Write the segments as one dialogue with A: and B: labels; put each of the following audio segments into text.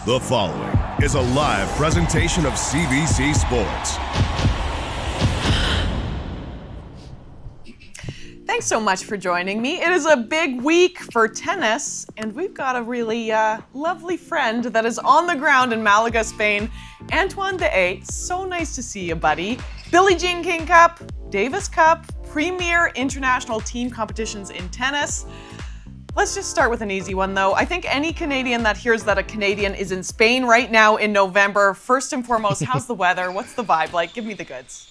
A: The following is a live presentation of CBC Sports.
B: Thanks so much for joining me. It is a big week for tennis, and we've got a really lovely friend that is on the ground in Malaga, Spain, Antoine Deshaies. So nice to see you, buddy. Billie Jean King Cup, Davis Cup, premier international team competitions in tennis. Let's just start with an easy one, though. I think any Canadian that hears that a Canadian is in Spain right now in November, first and foremost, how's the weather? What's the vibe like? Give me the goods.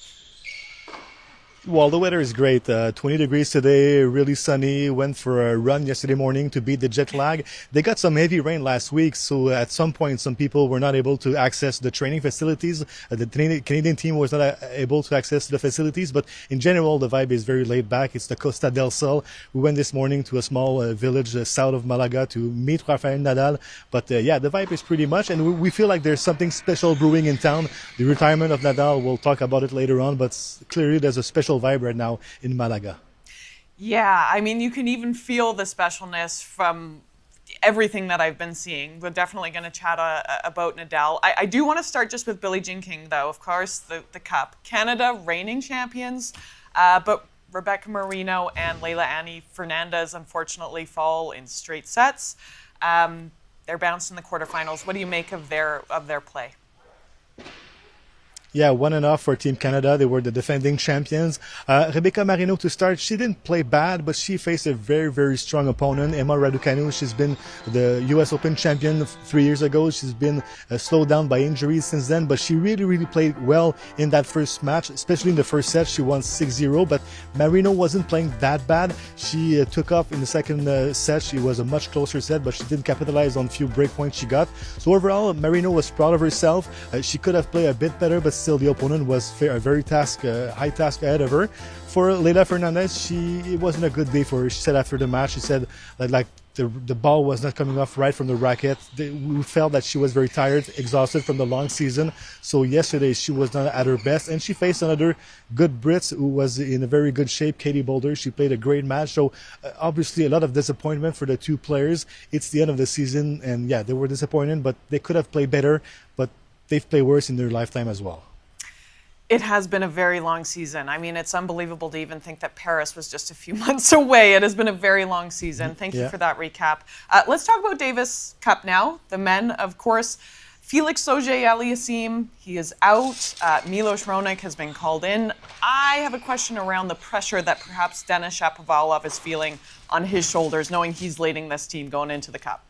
C: Well, the weather is great. 20 degrees today, really sunny. Went for a run yesterday morning to beat the jet lag. They got some heavy rain last week, so at some point, some people were not able to access the training facilities. The Canadian team was not able to access the facilities, but in general, the vibe is very laid back. It's the Costa del Sol. We went this morning to a small village south of Malaga to meet Rafael Nadal. But the vibe is pretty much, and we feel like there's something special brewing in town. The retirement of Nadal, we'll talk about it later on, but clearly there's a special vibe right now in Malaga.
B: Yeah, I mean, you can even feel the specialness from everything that I've been seeing. We're definitely going to chat about Nadal. I do want to start just with Billie Jean King, though. Of course, the Cup. Canada, reigning champions, but Rebecca Marino and Leila Annie Fernandez unfortunately fall in straight sets. They're bounced in the quarterfinals. What do you make of their play?
C: Yeah, 1-0 for Team Canada. They were the defending champions. Rebecca Marino to start. She didn't play bad, but she faced a very, very strong opponent, Emma Raducanu. She's been the U.S. Open champion 3 years ago. She's been slowed down by injuries since then, but she really, really played well in that first match, especially in the first set. She won 6-0, but Marino wasn't playing that bad. She took off in the second set. She was a much closer set, but she didn't capitalize on few break points she got. So overall, Marino was proud of herself. She could have played a bit better, but still the opponent was a very high task ahead of her. For Leila Fernandez, it wasn't a good day for her. She said after the match, she said that the ball was not coming off right from the racket. We felt that she was very tired, exhausted from the long season. So yesterday she was not at her best, and she faced another good Brit who was in a very good shape, Katie Boulder. She played a great match. So obviously a lot of disappointment for the two players. It's the end of the season, and yeah, they were disappointed, but they could have played better, but they've played worse in their lifetime as well.
B: It has been a very long season. I mean, it's unbelievable to even think that Paris was just a few months away. It has been a very long season. Thank you for that recap. Let's talk about Davis Cup now. The men, of course. Felix Auger-Aliassime, he is out. Milos Raonic has been called in. I have a question around the pressure that perhaps Denis Shapovalov is feeling on his shoulders, knowing he's leading this team going into the Cup.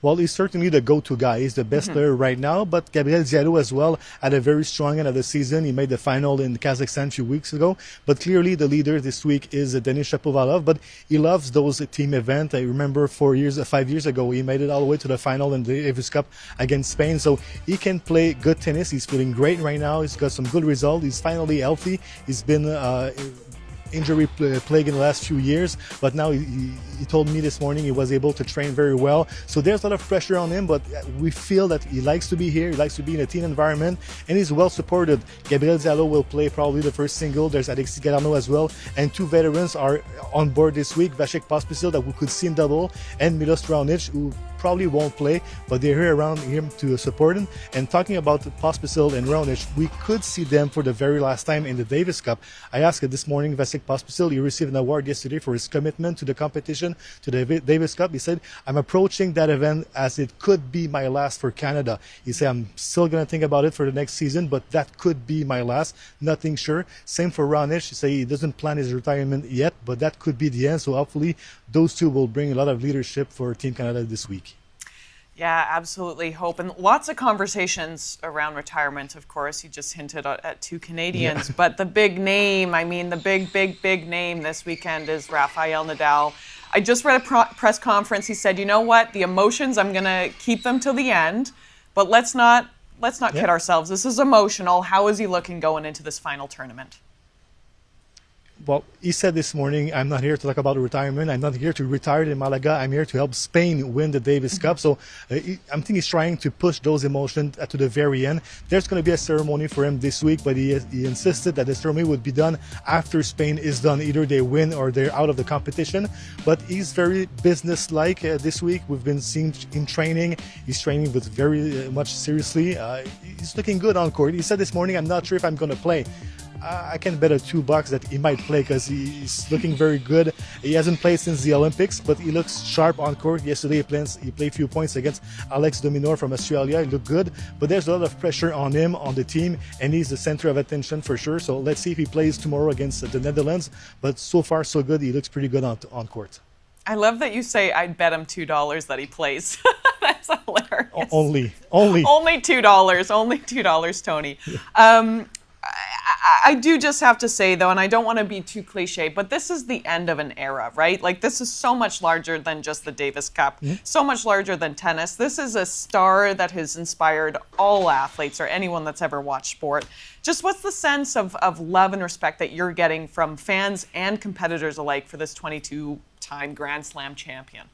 C: Well, he's certainly the go-to guy. He's the best player right now, but Gabriel Diallo as well had a very strong end of the season. He made the final in Kazakhstan a few weeks ago, but clearly the leader this week is Denis Shapovalov, but he loves those team events. I remember 5 years ago, he made it all the way to the final in the Davis Cup against Spain, so he can play good tennis. He's feeling great right now. He's got some good results. He's finally healthy. He's been injury plague in the last few years, but now he told me this morning he was able to train very well. So there's a lot of pressure on him, but we feel that he likes to be here, he likes to be in a team environment, and he's well supported. Gabriel Diallo will play probably the first single. There's Alexis Garano as well, and two veterans are on board this week, Vasek Pospisil that we could see in double, and Milos Raonic, who probably won't play, but they're here around him to support him. And talking about Pospisil and Raonic, we could see them for the very last time in the Davis Cup. I asked this morning, Vasek Pospisil, he received an award yesterday for his commitment to the competition, to the Davis Cup. He said, I'm approaching that event as it could be my last for Canada. He said, I'm still going to think about it for the next season, but that could be my last. Nothing sure. Same for Raonic. He said he doesn't plan his retirement yet, but that could be the end. So hopefully those two will bring a lot of leadership for Team Canada this week.
B: Yeah, absolutely. Hope. And lots of conversations around retirement, of course. You just hinted at two Canadians. Yeah. But the big name, I mean, the big name this weekend is Rafael Nadal. I just read a press conference. He said, you know what? The emotions, I'm going to keep them till the end. But let's not kid ourselves. This is emotional. How is he looking going into this final tournament?
C: Well, he said this morning, I'm not here to talk about retirement. I'm not here to retire in Malaga. I'm here to help Spain win the Davis Cup. So I think he's trying to push those emotions to the very end. There's going to be a ceremony for him this week, but he insisted that the ceremony would be done after Spain is done. Either they win or they're out of the competition. But he's very business-like this week. We've been seeing him training. He's training with very much seriously. He's looking good on court. He said this morning, I'm not sure if I'm going to play. I can bet $2 that he might play because he's looking very good. He hasn't played since the Olympics, but he looks sharp on court. Yesterday he played a few points against Alex de Minaur from Australia. He looked good, but there's a lot of pressure on him, on the team, and he's the center of attention for sure. So let's see if he plays tomorrow against the Netherlands. But so far so good. He looks pretty good on court.
B: I love that you say I'd bet him $2 that he plays. That's hilarious.
C: Only
B: $2. Only $2, Tony. I do just have to say, though, and I don't want to be too cliche, but this is the end of an era, right? Like, this is so much larger than just the Davis Cup, so much larger than tennis. This is a star that has inspired all athletes or anyone that's ever watched sport. Just what's the sense of love and respect that you're getting from fans and competitors alike for this 22-time Grand Slam champion?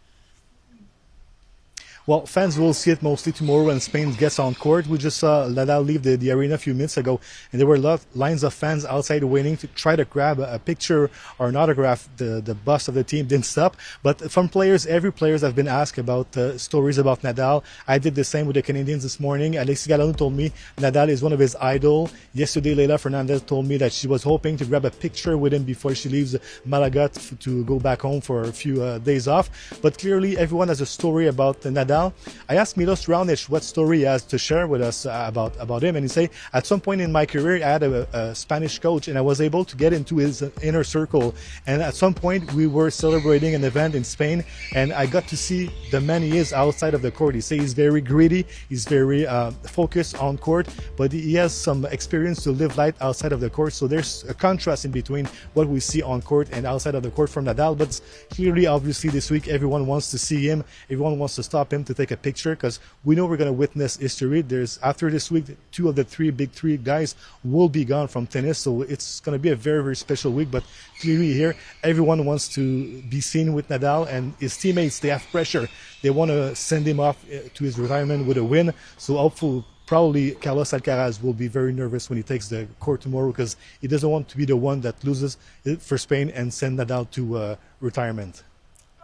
C: Well, fans will see it mostly tomorrow when Spain gets on court. We just saw Nadal leave the arena a few minutes ago, and there were lines of fans outside waiting to try to grab a picture or an autograph. The bust of the team didn't stop. But from players, every players have been asked about stories about Nadal. I did the same with the Canadians this morning. Alexis Galanou told me Nadal is one of his idols. Yesterday, Leila Fernandez told me that she was hoping to grab a picture with him before she leaves Malaga to go back home for a few days off. But clearly, everyone has a story about Nadal. I asked Milos Raonic what story he has to share with us about him, and he said, at some point in my career, I had a Spanish coach, and I was able to get into his inner circle. And at some point, we were celebrating an event in Spain, and I got to see the man he is outside of the court. He says he's very greedy, he's very focused on court, but he has some experience to live life outside of the court. So there's a contrast in between what we see on court and outside of the court from Nadal. But clearly, obviously, this week, everyone wants to see him. Everyone wants to stop him to take a picture because we know we're going to witness history. After this week, 2 of the 3 big 3 guys will be gone from tennis, so it's going to be a very, very special week. But clearly here, everyone wants to be seen with Nadal, and his teammates, they have pressure. They want to send him off to his retirement with a win. So hopefully, probably Carlos Alcaraz will be very nervous when he takes the court tomorrow because he doesn't want to be the one that loses for Spain and send Nadal to retirement.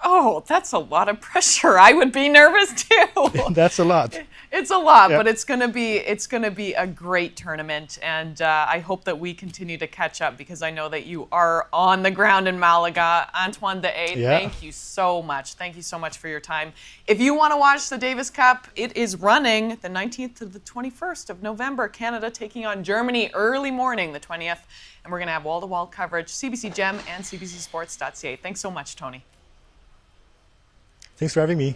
B: Oh, that's a lot of pressure. I would be nervous too.
C: That's a lot.
B: It's a lot,
C: Yeah.
B: but it's gonna be a great tournament, and I hope that we continue to catch up because I know that you are on the ground in Malaga. Antoine Deshaies,
C: Yeah.
B: thank you so much. Thank you so much for your time. If you want to watch the Davis Cup, it is running the 19th to the 21st of November. Canada taking on Germany early morning, the 20th, and we're gonna have wall-to-wall coverage. CBC Gem and CBCSports.ca. Thanks so much, Tony.
C: Thanks for having me.